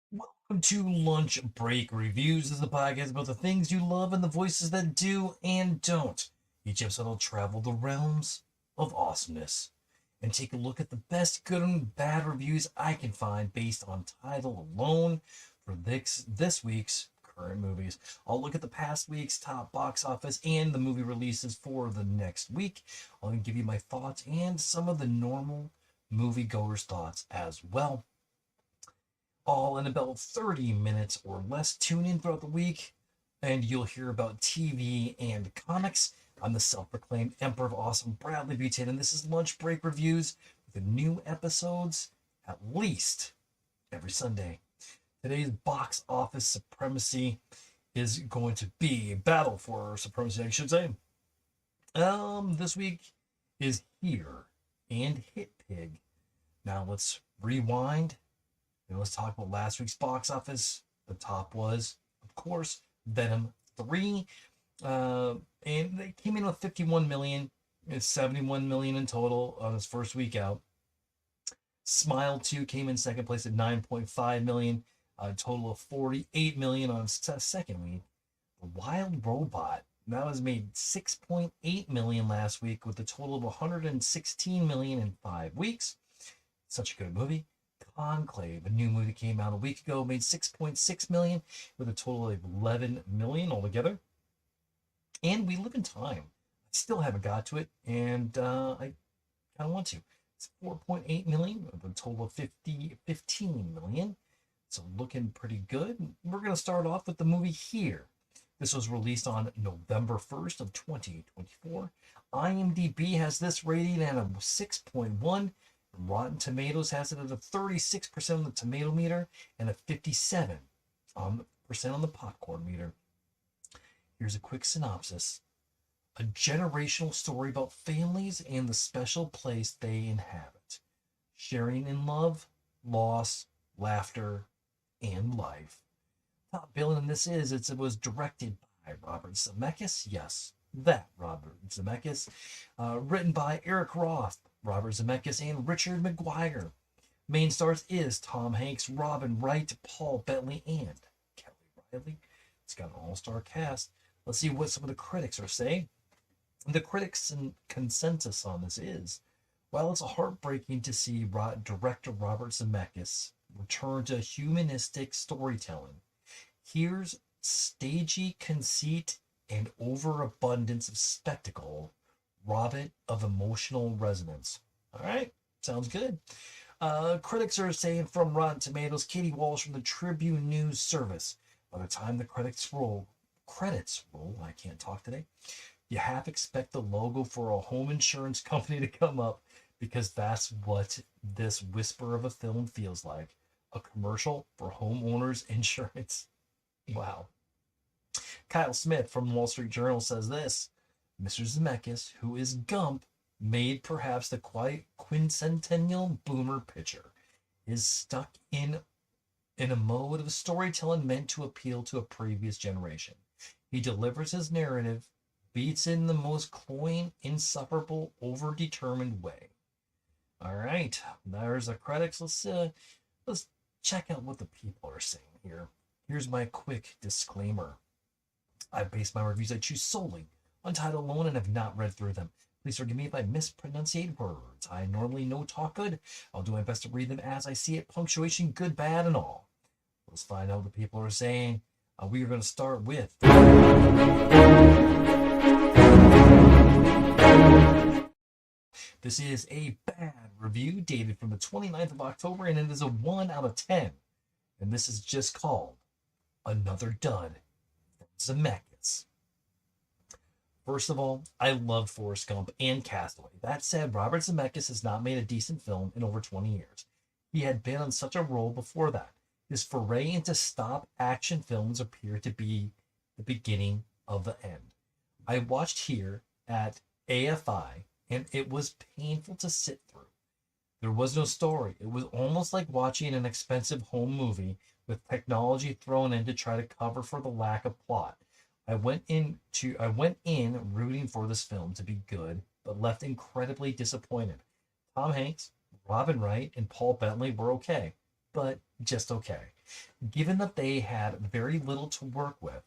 Welcome to Lunch Break Reviews. This is a podcast about the things you love and the voices that do and don't. Each episode will travel the realms of awesomeness and take a look at the best good and bad reviews I can find based on title alone for this week's current movies. I'll look at the past week's top box office and the movie releases for the next week. I'll give you my thoughts and some of the normal moviegoers' thoughts as well. All in about 30 minutes or less. Tune in throughout the week and you'll hear about TV and comics. I'm the self-proclaimed Emperor of Awesome, Bradley Buchanan, and this is Lunch Break Reviews with the new episodes at least every Sunday. Today's box office supremacy is going to be battle for supremacy, I should say. This week is Here and HITPIG. Now let's rewind. And let's talk about last week's box office. The top was, of course, Venom 3. And they came in with 51 million. It's 71 million in total on its first week out. Smile 2 came in second place at 9.5 million. A total of 48 million on its second week. The Wild Robot, that was made 6.8 million last week with a total of 116 million in 5 weeks. Such a good movie. Conclave, a new movie that came out a week ago, made 6.6 million with a total of 11 million altogether. And We Live in Time. I still haven't got to it, and I kind of want to. It's 4.8 million with a total of 15 million. So looking pretty good. We're going to start off with the movie Here. This was released on November 1st of 2024. IMDb has this rating at a 6.1. Rotten Tomatoes has it at a 36% on the tomato meter and a 57% on the popcorn meter. Here's a quick synopsis. A generational story about families and the special place they inhabit, sharing in love, loss, laughter, and life. Top billing in this is it was directed by Robert Zemeckis. Yes, that Robert Zemeckis. Written by Eric Roth, Robert Zemeckis, and Richard McGuire. Main stars is Tom Hanks, Robin Wright, Paul Bettany, and Kelly Riley. It's got an all-star cast. Let's see what some of the critics are saying. The critics' consensus on this is, while it's heartbreaking to see director Robert Zemeckis return to humanistic storytelling, here's stagey conceit and overabundance of spectacle rob it of emotional resonance. All right, sounds good. Critics are saying from Rotten Tomatoes, Katie Walsh from the Tribune News Service. By the time the credits roll, I can't talk today, you half expect the logo for a home insurance company to come up because that's what this whisper of a film feels like. A commercial for homeowners insurance. Wow. Kyle Smith from the Wall Street Journal says this. Mr. Zemeckis, who is Gump, made perhaps the quintessential boomer picture, is stuck in a mode of storytelling meant to appeal to a previous generation. He delivers his narrative, beats in the most cloying, insufferable, overdetermined way. All right, there's the critics. Let's check out what the people are saying here. Here's my quick disclaimer. I base my reviews I choose solely on title alone and have not read through them. Please forgive me if I mispronunciate words. I normally know talk good. I'll do my best to read them as I see it, punctuation good, bad, and all. Let's find out what the people are saying. We are going to start with... This is a bad review dated from the 29th of October, and it is a 1 out of 10. And this is just called Another Dud from Zemeckis. First of all, I loved Forrest Gump and Castaway. That said, Robert Zemeckis has not made a decent film in over 20 years. He had been on such a roll before that. His foray into stop-action films appeared to be the beginning of the end. I watched Here at AFI, and it was painful to sit through. There was no story. It was almost like watching an expensive home movie with technology thrown in to try to cover for the lack of plot. I went in rooting for this film to be good, but left incredibly disappointed. Tom Hanks, Robin Wright, and Paul Bentley were okay, but just okay. Given that they had very little to work with,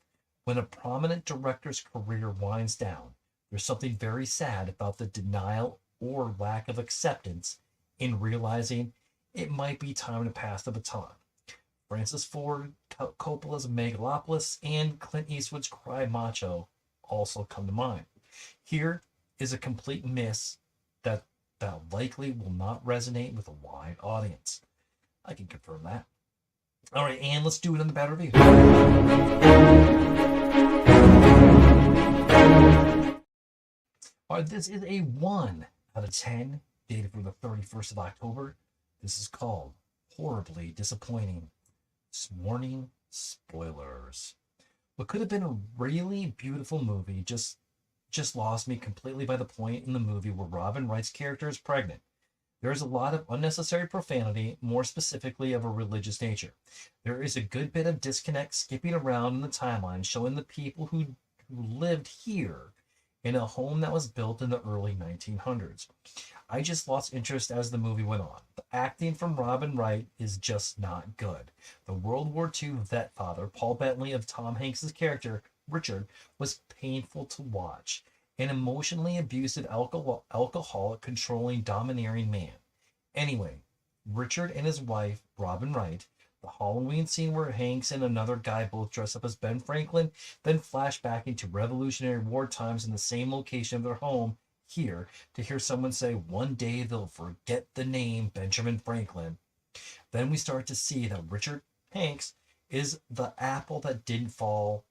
when a prominent director's career winds down, there's something very sad about the denial or lack of acceptance in realizing it might be time to pass the baton. Francis Ford Coppola's Megalopolis and Clint Eastwood's Cry Macho also come to mind. Here is a complete miss that likely will not resonate with a wide audience. I can confirm that. All right, and let's do it in the bad review. All right, this is a 1 out of 10, dated for the 31st of October. This is called Horribly Disappointing. Warning, spoilers. What could have been a really beautiful movie just lost me completely by the point in the movie where Robin Wright's character is pregnant. There is a lot of unnecessary profanity, more specifically of a religious nature. There is a good bit of disconnect skipping around in the timeline, showing the people who lived here in a home that was built in the early 1900s. I just lost interest as the movie went on. The acting from Robin Wright is just not good. The World War II vet father, Paul Bentley, of Tom Hanks' character, Richard, was painful to watch. An emotionally abusive alcoholic, controlling, domineering man. Anyway, Richard and his wife, Robin Wright, the Halloween scene where Hanks and another guy both dress up as Ben Franklin, then flash back into Revolutionary War times in the same location of their home here to hear someone say one day they'll forget the name Benjamin Franklin. Then we start to see that Richard Hanks is the apple that didn't fall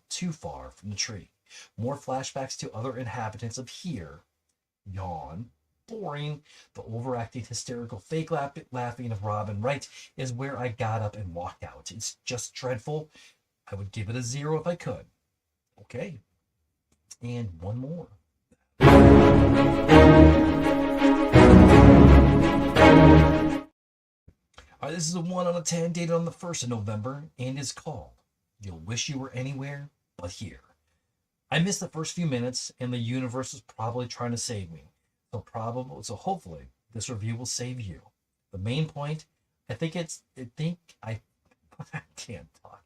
too far from the tree. More flashbacks to other inhabitants of here. Yawn. Boring. The overacting, hysterical, fake laughing of Robin Wright is where I got up and walked out. It's just dreadful. I would give it a 0 if I could. Okay. And one more. All right, this is a 1 out of 10, dated on the 1st of November, and is called You'll Wish You Were Anywhere But Here. I missed the first few minutes, and the universe was probably trying to save me. So hopefully this review will save you. The main point, I can't talk.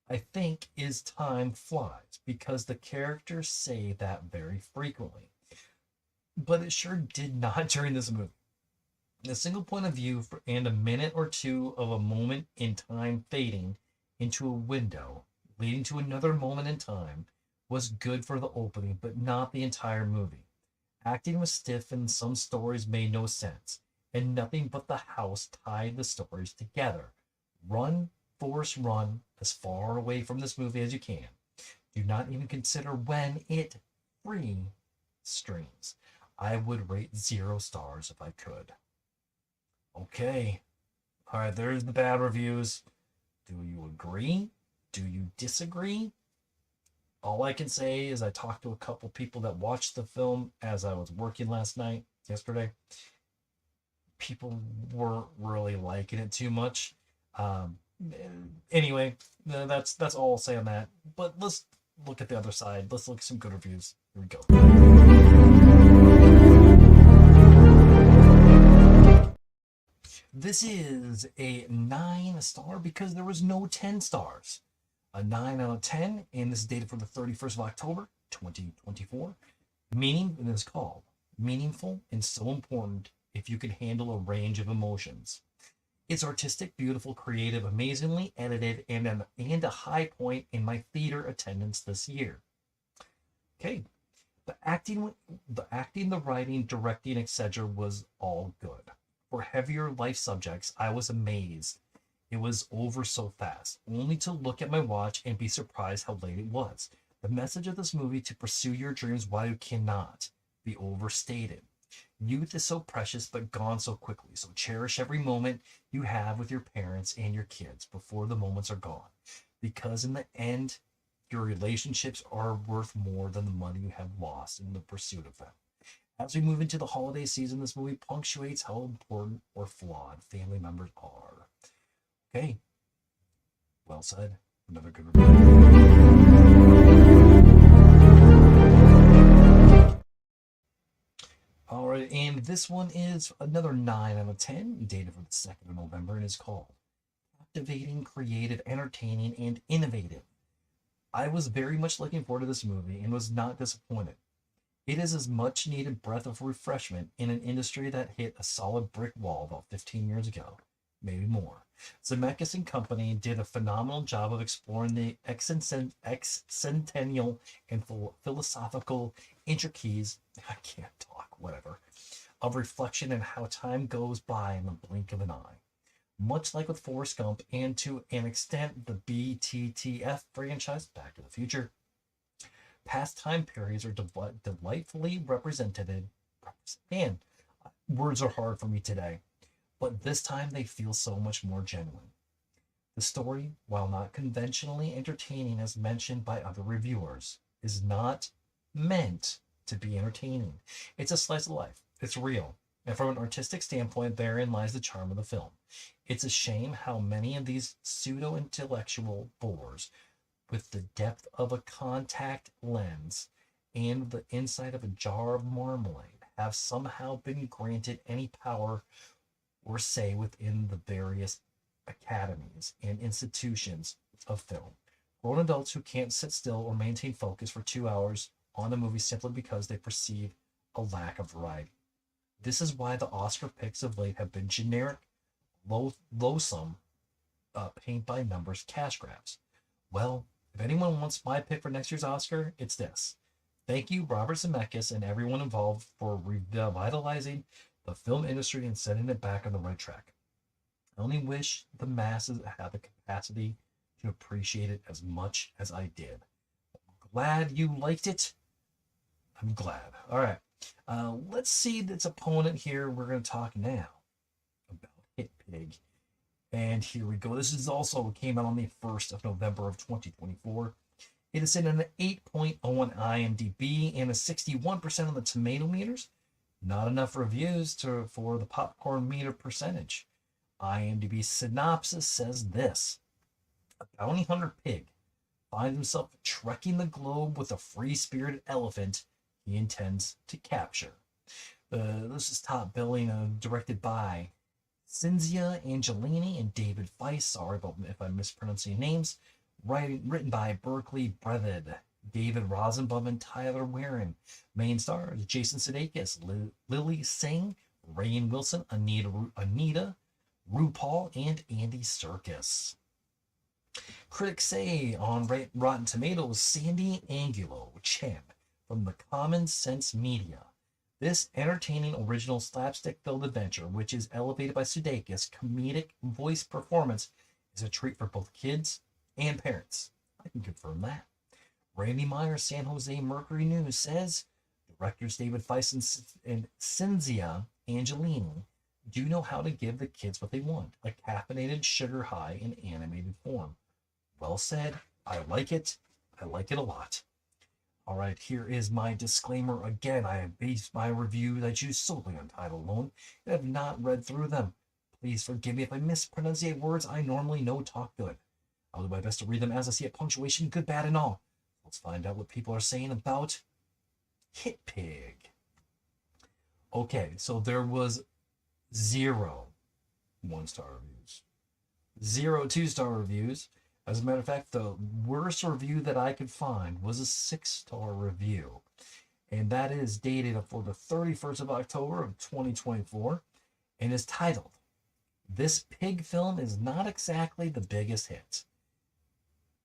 I think is time flies because the characters say that very frequently. But it sure did not during this movie. A single point of view and a minute or two of a moment in time fading into a window, leading to another moment in time, was good for the opening, but not the entire movie. Acting was stiff and some stories made no sense, and nothing but the house tied the stories together. Run, Forrest, run as far away from this movie as you can. Do not even consider when it free streams. I would rate 0 stars if I could. Okay. All right, there's the bad reviews. Do you agree? Do you disagree? All I can say is I talked to a couple people that watched the film as I was working yesterday. People weren't really liking it too much. Anyway, that's all I'll say on that. But let's look at the other side. Let's look at some good reviews. Here we go. This is a 9 star because there was no 10 stars. A 9 out of 10, and this is dated for the 31st of October, 2024. Meaning, it is called Meaningful and So Important If You Can Handle a Range of Emotions. It's artistic, beautiful, creative, amazingly edited, and a high point in my theater attendance this year. Okay. The acting, the writing, directing, etc. was all good. For heavier life subjects, I was amazed. It was over so fast, only to look at my watch and be surprised how late it was. The message of this movie, to pursue your dreams while you cannot, be overstated. Youth is so precious but gone so quickly, so cherish every moment you have with your parents and your kids before the moments are gone. Because in the end, your relationships are worth more than the money you have lost in the pursuit of them. As we move into the holiday season, this movie punctuates how important or flawed family members are. Okay, well said. Another good review. All right, and this one is another 9 out of 10, dated for the 2nd of November, and is called Captivating, Creative, Entertaining, and Innovative. I was very much looking forward to this movie and was not disappointed. It is as much needed breath of refreshment in an industry that hit a solid brick wall about 15 years ago, maybe more. Zemeckis and company did a phenomenal job of exploring the existential and philosophical intricacies, I can't talk, whatever, of reflection and how time goes by in the blink of an eye. Much like with Forrest Gump and to an extent the BTTF franchise, Back to the Future, past time periods are delightfully represented. Man, words are hard for me today, but this time they feel so much more genuine. The story, while not conventionally entertaining as mentioned by other reviewers, is not meant to be entertaining. It's a slice of life. It's real. And from an artistic standpoint, therein lies the charm of the film. It's a shame how many of these pseudo-intellectual bores with the depth of a contact lens and the inside of a jar of marmalade have somehow been granted any power or say within the various academies and institutions of film. Grown adults who can't sit still or maintain focus for 2 hours on a movie simply because they perceive a lack of variety. This is why the Oscar picks of late have been generic, loathsome, paint by numbers cash grabs. Well, if anyone wants my pick for next year's Oscar, it's this. Thank you, Robert Zemeckis, and everyone involved for revitalizing the film industry and setting it back on the right track. I only wish the masses had the capacity to appreciate it as much as I did. Glad you liked it. I'm glad. All right. Let's see its opponent here. We're going to talk now about HitPig. And here we go. This is also came out on the 1st of November of 2024. It is in an 8.0 on IMDb and a 61% on the tomato meters. Not enough reviews for the popcorn meter percentage. IMDb synopsis says this. A bounty hunter pig finds himself trekking the globe with a free-spirited elephant he intends to capture. This is top billing, directed by Cinzia Angelini and David Weiss. Sorry if I'm mispronouncing names. Written by Berkeley Breathed, David Rosenbaum, and Tyler Warren. Main stars Jason Sudeikis, Lily Singh, Rainn Wilson, Anita, RuPaul, and Andy Serkis. Critics say on Rotten Tomatoes, Sandy Angulo Champ from the Common Sense Media. This entertaining original slapstick-filled adventure, which is elevated by Sudeikis' comedic voice performance, is a treat for both kids and parents. I can confirm that. Randy Meyer, San Jose Mercury News, says directors David Weiss and Cinzia Angelini do know how to give the kids what they want, a caffeinated sugar high in animated form. Well said. I like it. I like it a lot. All right, here is my disclaimer again. I have based my review that you solely on title alone and have not read through them. Please forgive me if I mispronounce words I normally know talk good. I'll do my best to read them as I see it, punctuation, good, bad, and all. Let's find out what people are saying about HitPig. Okay, so there was 0 1-star reviews, 0 2-star reviews. As a matter of fact, the worst review that I could find was a 6-star review. And that is dated for the 31st of October of 2024 and is titled, This Pig Film is Not Exactly the Biggest Hit.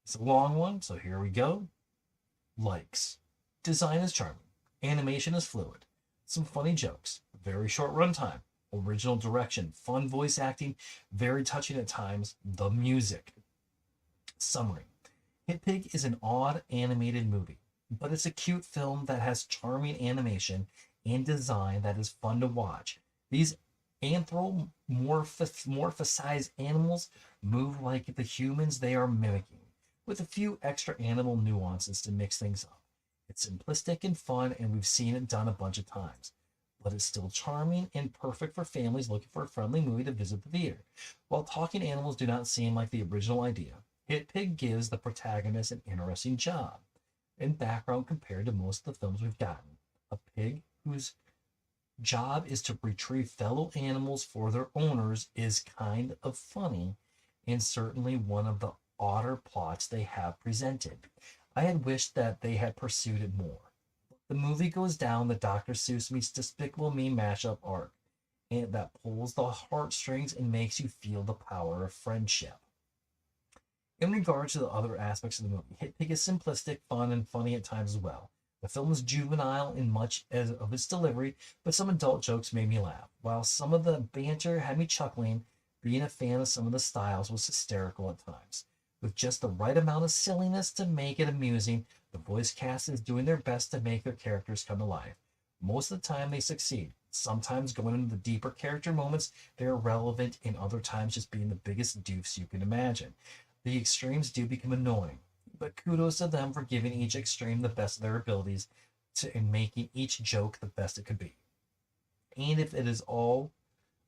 It's a long one, so here we go. Likes. Design is charming. Animation is fluid. Some funny jokes. Very short runtime. Original direction. Fun voice acting. Very touching at times. The music. Summary. HitPig is an odd animated movie, but it's a cute film that has charming animation and design that is fun to watch. These anthropomorphized animals move like the humans they are mimicking, with a few extra animal nuances to mix things up. It's simplistic and fun, and we've seen it done a bunch of times. but it's still charming and perfect for families looking for a friendly movie to visit the theater. While talking animals do not seem like the original idea, Hit Pig gives the protagonist an interesting job and background compared to most of the films we've gotten. A pig whose job is to retrieve fellow animals for their owners is kind of funny and certainly one of the odder plots they have presented. I had wished that they had pursued it more. The movie goes down the Dr. Seuss meets Despicable Me mashup arc, and that pulls the heartstrings and makes you feel the power of friendship. In regards to the other aspects of the movie, Hit Pig is simplistic, fun, and funny at times as well. The film is juvenile in much of its delivery, but some adult jokes made me laugh. While some of the banter had me chuckling, being a fan of some of the styles was hysterical at times. With just the right amount of silliness to make it amusing, the voice cast is doing their best to make their characters come to life. Most of the time they succeed. Sometimes going into the deeper character moments, they are relevant, and other times just being the biggest doofs you can imagine. The extremes do become annoying, but kudos to them for giving each extreme the best of their abilities and making each joke the best it could be. And if it is all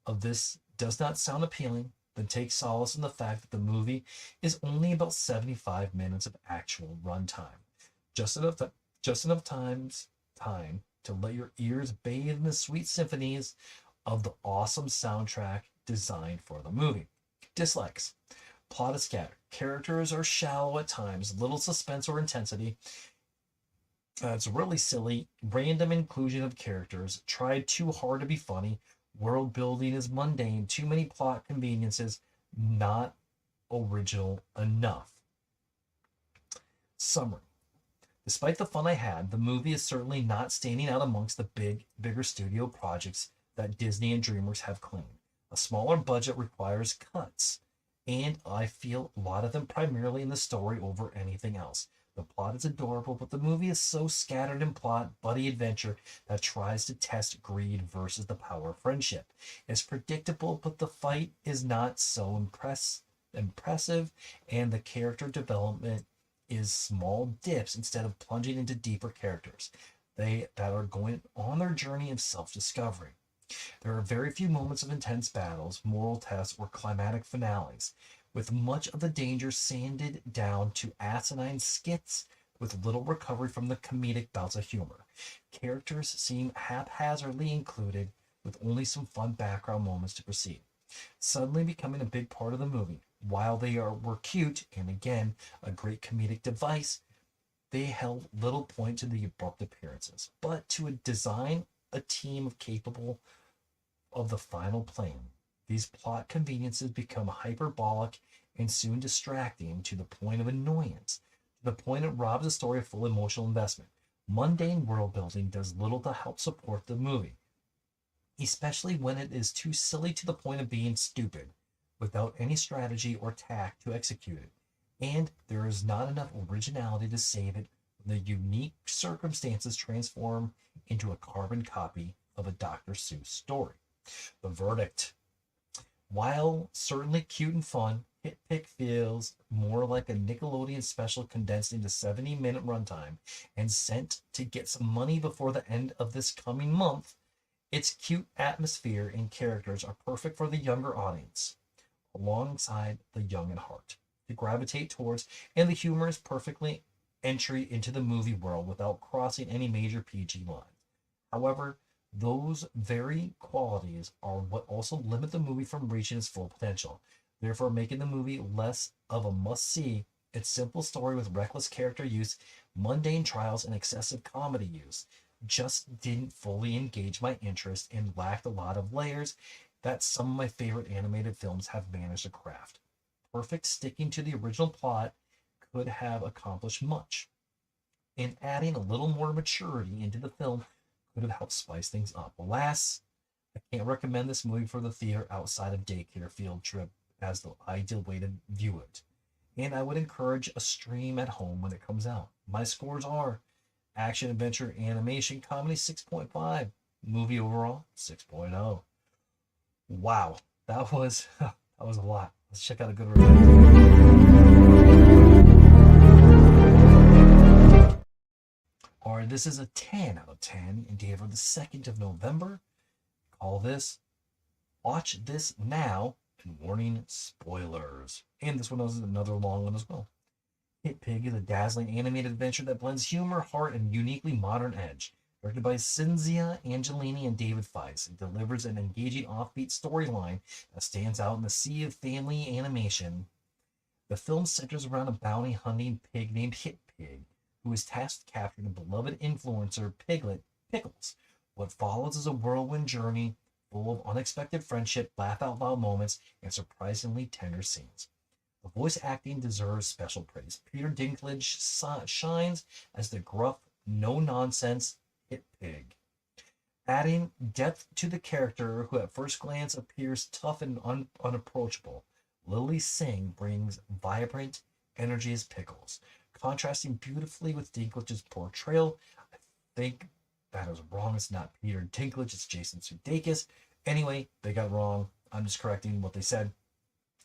of this does not sound appealing, then take solace in the fact that the movie is only about 75 minutes of actual runtime. Just enough time to let your ears bathe in the sweet symphonies of the awesome soundtrack designed for the movie. Dislikes. Plot is scattered. Characters are shallow at times, little suspense or intensity. It's really silly. Random inclusion of characters. Tried too hard to be funny. World building is mundane. Too many plot conveniences. Not original enough. Summary. Despite the fun I had, the movie is certainly not standing out amongst the bigger studio projects that Disney and DreamWorks have claimed. A smaller budget requires cuts, and I feel a lot of them primarily in the story over anything else. The plot is adorable, but the movie is so scattered in plot, buddy adventure that tries to test greed versus the power of friendship. It's predictable, but the fight is not so impressive, and the character development is small dips instead of plunging into deeper characters that are going on their journey of self-discovery. There are very few moments of intense battles, moral tests, or climatic finales, with much of the danger sanded down to asinine skits with little recovery from the comedic bouts of humor. Characters seem haphazardly included with only some fun background moments to proceed, suddenly becoming a big part of the movie. While they were cute, and again, a great comedic device, they held little point to the abrupt appearances. But to design a team capable of the final plane, these plot conveniences become hyperbolic and soon distracting to the point of annoyance, to the point it robs the story of full emotional investment. Mundane world building does little to help support the movie, especially when it is too silly to the point of being stupid, without any strategy or tact to execute it, and there is not enough originality to save it when the unique circumstances transform into a carbon copy of a Dr. Seuss story. The verdict. While certainly cute and fun, Hit Pig feels more like a Nickelodeon special condensed into 70-minute runtime and sent to get some money before the end of this coming month. Its cute atmosphere and characters are perfect for the younger audience, alongside the young at heart, to gravitate towards, and the humor is perfectly entry into the movie world without crossing any major PG lines. However, those very qualities are what also limit the movie from reaching its full potential, therefore making the movie less of a must-see. Its simple story with reckless character use, mundane trials, and excessive comedy use just didn't fully engage my interest and lacked a lot of layers that some of my favorite animated films have managed to craft. Perfect sticking to the original plot could have accomplished much, and adding a little more maturity into the film could have helped spice things up. Alas, I can't recommend this movie for the theater outside of daycare field trip as the ideal way to view it, and I would encourage a stream at home when it comes out. My scores are action, adventure, animation, comedy 6.5, movie overall 6.0. Wow, that was a lot. Let's check out a good review. All right, this is a 10 out of 10, and dated for the 2nd of November All this, watch this now, and warning spoilers. And this one is another long one as well. Hit Pig is a dazzling animated adventure that blends humor, heart, and uniquely modern edge. Directed by Cinzia Angelini and David Feiss, it delivers an engaging offbeat storyline that stands out in the sea of family animation. The film centers around a bounty hunting pig named Hit Pig, who is tasked with capturing a beloved influencer piglet, Pickles. What follows is a whirlwind journey full of unexpected friendship, laugh out loud moments, and surprisingly tender scenes. The voice acting deserves special praise. Peter Dinklage shines as the gruff, no nonsense Hit Pig, adding depth to the character who at first glance appears tough and unapproachable. Lily Singh brings vibrant energy as Pickles, contrasting beautifully with Dinklage's portrayal. I think that is wrong. It's not Peter Dinklage, it's Jason Sudeikis. Anyway, they got wrong. I'm just correcting what they said.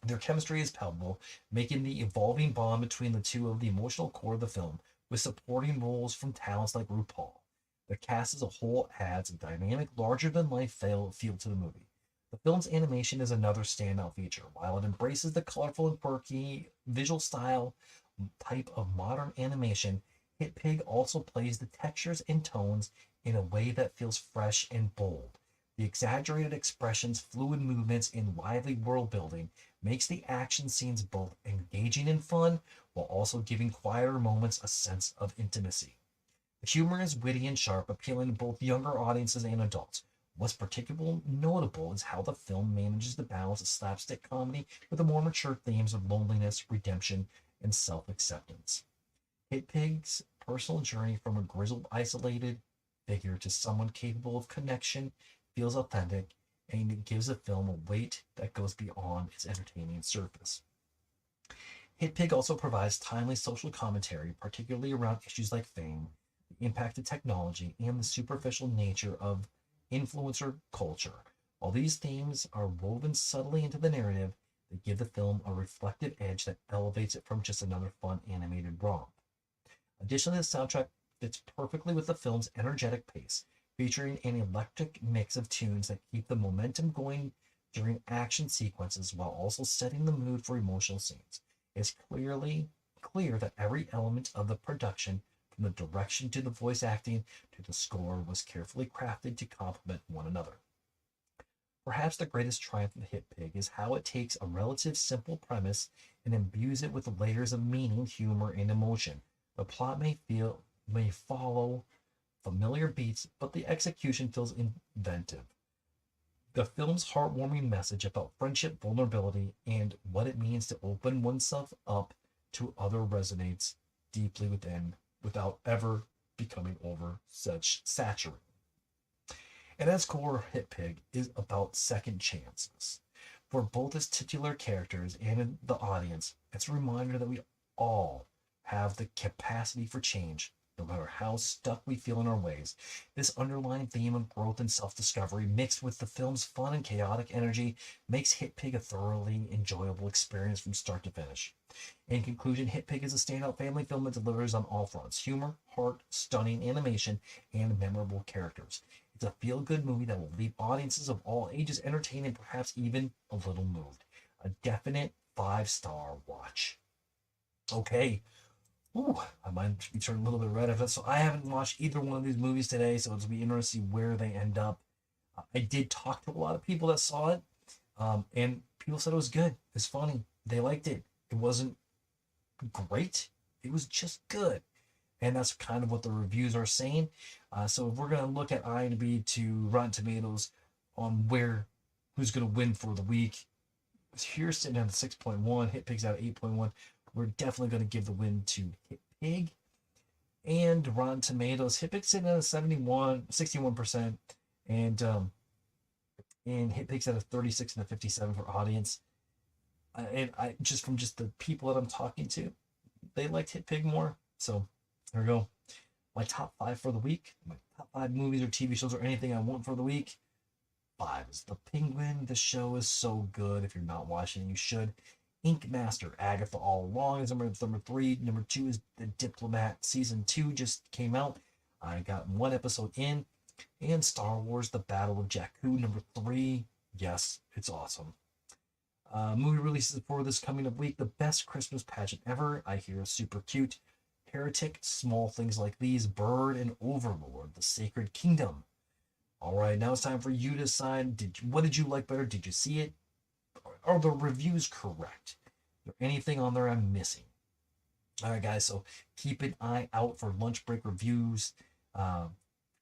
Their chemistry is palpable, making the evolving bond between the two of the emotional core of the film, with supporting roles from talents like RuPaul. The cast as a whole adds a dynamic, larger-than-life feel to the movie. The film's animation is another standout feature. While it embraces the colorful and quirky visual style type of modern animation, Hit Pig also plays the textures and tones in a way that feels fresh and bold. The exaggerated expressions, fluid movements, and lively world building makes the action scenes both engaging and fun, while also giving quieter moments a sense of intimacy. The humor is witty and sharp, appealing to both younger audiences and adults. What's particularly notable is how the film manages to balance a slapstick comedy with the more mature themes of loneliness, redemption, and self-acceptance. Hit Pig's personal journey from a grizzled, isolated figure to someone capable of connection feels authentic, and it gives the film a weight that goes beyond its entertaining surface. Hit Pig also provides timely social commentary, particularly around issues like fame, the impact of technology, and the superficial nature of influencer culture. While these themes are woven subtly into the narrative, they give the film a reflective edge that elevates it from just another fun animated romp. Additionally, the soundtrack fits perfectly with the film's energetic pace, featuring an eclectic mix of tunes that keep the momentum going during action sequences while also setting the mood for emotional scenes. It's clear that every element of the production, from the direction to the voice acting to the score, was carefully crafted to complement one another. Perhaps the greatest triumph of Hit Pig is how it takes a relative simple premise and imbues it with layers of meaning, humor, and emotion. The plot may follow familiar beats, but the execution feels inventive. The film's heartwarming message about friendship, vulnerability, and what it means to open oneself up to other resonates deeply without ever becoming saturated. And at its core, Hit Pig is about second chances. For both its titular characters and the audience, it's a reminder that we all have the capacity for change, no matter how stuck we feel in our ways. This underlying theme of growth and self-discovery, mixed with the film's fun and chaotic energy, makes Hit Pig a thoroughly enjoyable experience from start to finish. In conclusion, Hit Pig is a standout family film that delivers on all fronts: humor, heart, stunning animation, and memorable characters. It's a feel-good movie that will leave audiences of all ages entertained and perhaps even a little moved. A definite 5-star watch. Okay. Ooh, I might be turning a little bit red after that. So I haven't watched either one of these movies today, so it'll be interesting to see where they end up. I did talk to a lot of people that saw it, and people said it was good. It's funny. They liked it. It wasn't great. It was just good. And that's kind of what the reviews are saying. So if we're going to look at IMDb to Rotten Tomatoes on who's going to win for the week, here's sitting at 6.1, Hit Pig's at 8.1. We're definitely going to give the win to Hit Pig. And Rotten Tomatoes, Hit Pig's sitting at a 61%, and Hit Pig's at a 36 and a 57 for audience. And I just from just the people that I'm talking to, they liked Hit Pig more. So there we go. My top 5 for the week. My top 5 movies or TV shows or anything I want for the week. 5 is The Penguin. The show is so good. If you're not watching, you should. Ink Master, Agatha All Along is number 3. Number 2 is The Diplomat. Season 2 just came out. I got 1 episode in. And Star Wars The Battle of Jakku #3. Yes, it's awesome. Movie releases for this coming up week. The best Christmas pageant ever. I hear super cute. Heretic, Small Things Like These, Bird, and Overlord, The Sacred Kingdom. All right, now it's time for you to decide. What did you like better? Did you see it? Are the reviews correct? Is there anything on there I'm missing? All right, guys. So keep an eye out for lunch break reviews,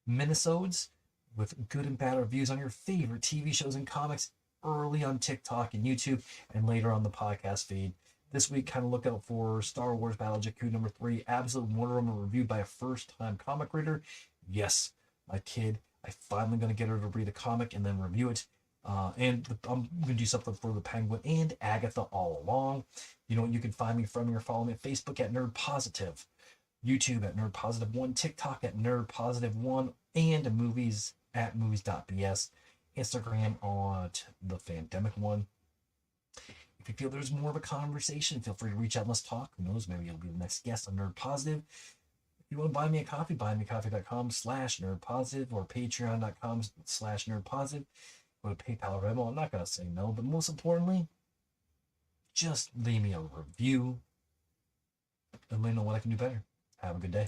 minisodes with good and bad reviews on your favorite TV shows and comics early on TikTok and YouTube, and later on the podcast feed. This week, kind of look out for Star Wars Battle Jakku #3, Absolute Wonder Woman reviewed by a first-time comic reader. Yes, my kid. I finally going to get her to read a comic and then review it. I'm going to do something for the Penguin and Agatha all along. You can find me from here. Follow me at Facebook at Nerd Positive, YouTube at Nerd Positive 1, TikTok at Nerd Positive 1, and movies at movies.bs, Instagram on the Fandemic one. If you feel there's more of a conversation, feel free to reach out and let's talk. Who knows, maybe you'll be the next guest on Nerd Positive. If you want to buy me a coffee, buymeacoffee.com/nerdpositive or patreon.com/nerdpositive. Go to PayPal or Venmo. I'm not going to say no, but most importantly, just leave me a review and let me know what I can do better. Have a good day.